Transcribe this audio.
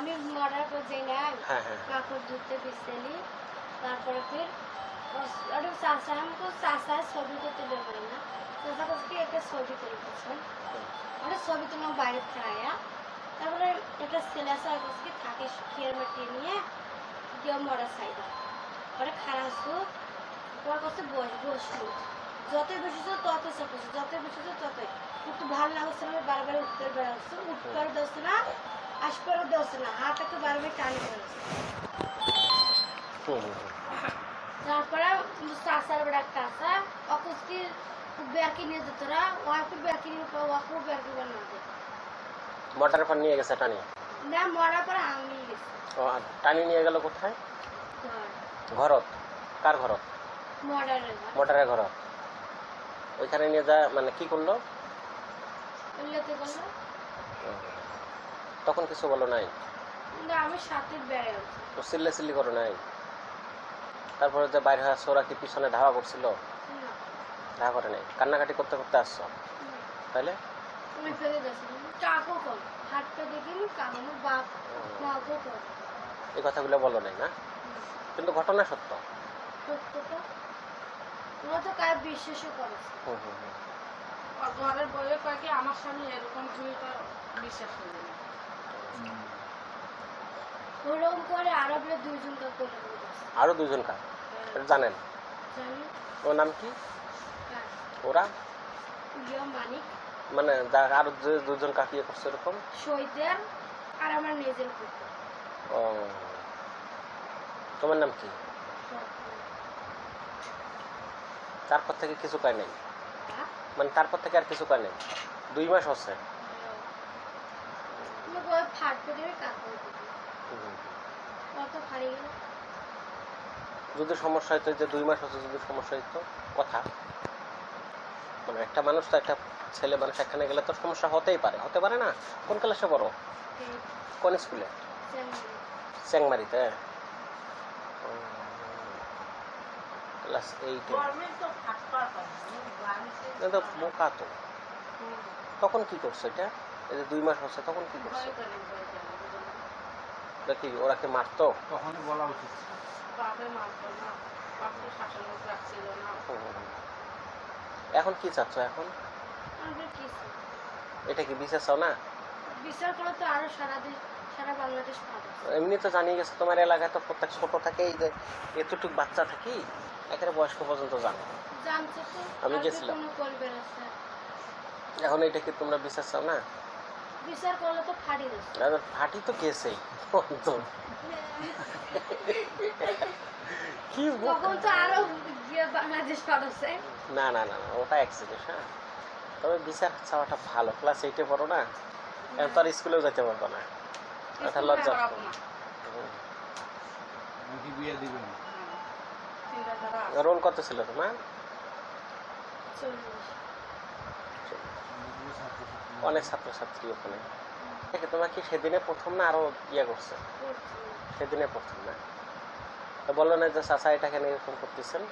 আমি মরার পর যাই না হ্যাঁ হ্যাঁ কাপড় ধুতে বিছালি তারপরে ফির ওটা চাষা আমাকে চাষা ছবি করতে দেবো না চাষা কাছে একটা ছবি করে দিচ্ছেন ওটা ছবি তোমার বাইরে খায়া তারপরে একটা ছেলে আছে ওর কাছে থাকে খেয়ে মাটি নিয়ে কেউ মরা সাইডে ওরা খারাপ সুখ ওর কাছে বসলো যতই বসেছো ততই চাপছে যতই বসেছো ততই একটু ভালো লাগছে না বারবার উঠতে বেড়াচ্ছে উঠতে দেওয়া না আসপারও দেওয়া না হাতটাকে বারবার টানি বেড়াচ্ছে তারপরে চাষার বেড়া কাঁচা অকুস কি ব্যাকি নিয়ে যেত না ওকে ব্যাকি নিয়ে ওকেও ব্যাকি বানা দে মোটরের পর নিয়ে গেছে টানি না মরার পর আমি গেছি ও আর টানি নিয়ে গেল কোথায় ঘরত কার ঘরত মোটরের ঘরত ওইখানে নিয়ে যা মানে কি করলো তখন কিছু বলো নাই না আমি সাথে বেড়ে আছি তো চিল্লে চিল্লি করো নাই তারপরে যে বাইরে আসছো ওরা কি পিছনে ধাওয়া করছিল ধাওয়া করে নাই কান্নাকাটি করতে করতে আসছো তাহলে আমি ফেলে দিয়েছি কাকু কম হাতটা দেখিনি কাকু বাপ মাকে কম এই কথাগুলো বলো নাই না কিন্তু ঘটনা সত্য সত্য তো ওরা তো কার বিশ্বাসও করেছে আর ঘরের বইয়ে কয় কি আমার স্বামী এরকম চুরিটা বিশ্বাস করে না ওরকম করে আরো বলে দুইজন কাজ করে আরো দুজন কাজ জানেন জানি ওর নাম কি ওরা মানিক মানে আরো যে দুজন কাকিয়ে করছে এরকম শহীদের আর আমার নিজের পুত্র ও তোমার নাম কি তারপর থেকে কিছু পায় নাই মানে তারপর থেকে আর কিছু পায় নাই 2 মাস হচ্ছে যদি সমস্যা হইতো যে 2 মাস হচ্ছে যদি সমস্যা হইতো কথা মানে একটা মানুষ তো একটা ছেলে মানুষ এখানে গেলে তো সমস্যা হতেই পারে হতে পারে না কোন ক্লাসে পড়ো কোন স্কুলে চ্যাংমারিতে ক্লাস 8 তো বোকা তো তখন কি করছে এটা এই যে 2 মাস হচ্ছে তখন কি করছে দেখি ওরা কি মারতো তখন বলা উচিত এখন কি চাচ্ছ এখন এটা কি বিচার চাও না বিচার করে তো আরো সারা বাংলাদেশ পাবে এমনি তো জানিয়ে গেছে তোমার এলাকায় তো প্রত্যেক ছোট থেকে এই যে এতটুকু বাচ্চা থাকি একেবারে বয়স্ক পর্যন্ত জানো জানছে তো আমি গেছিলাম এখন এটা কি তোমরা বিচার চাও না বিচার করলে তো ফাড়ি দেবে ফাটি তো গেছেই কি তখন তো আরো বাংলাদেশ পাচ্ছে না না না ওটা এক জিনিস হ্যাঁ তবে বিচার চাওয়াটা ভালো ক্লাস 8-এ পড়ো না এখন তো আর স্কুলেও যেতে পারবো না এটা লজ্জা বিয়ে দিবেন রোল কত ছিল তোমার অনেক ছাত্রছাত্রী ওখানে তোমার কি সেদিনে প্রথম না আরো ইয়ে করছে সেদিনে প্রথম না তো বললো না যে চাচা এটা কেন এরকম করতেছেন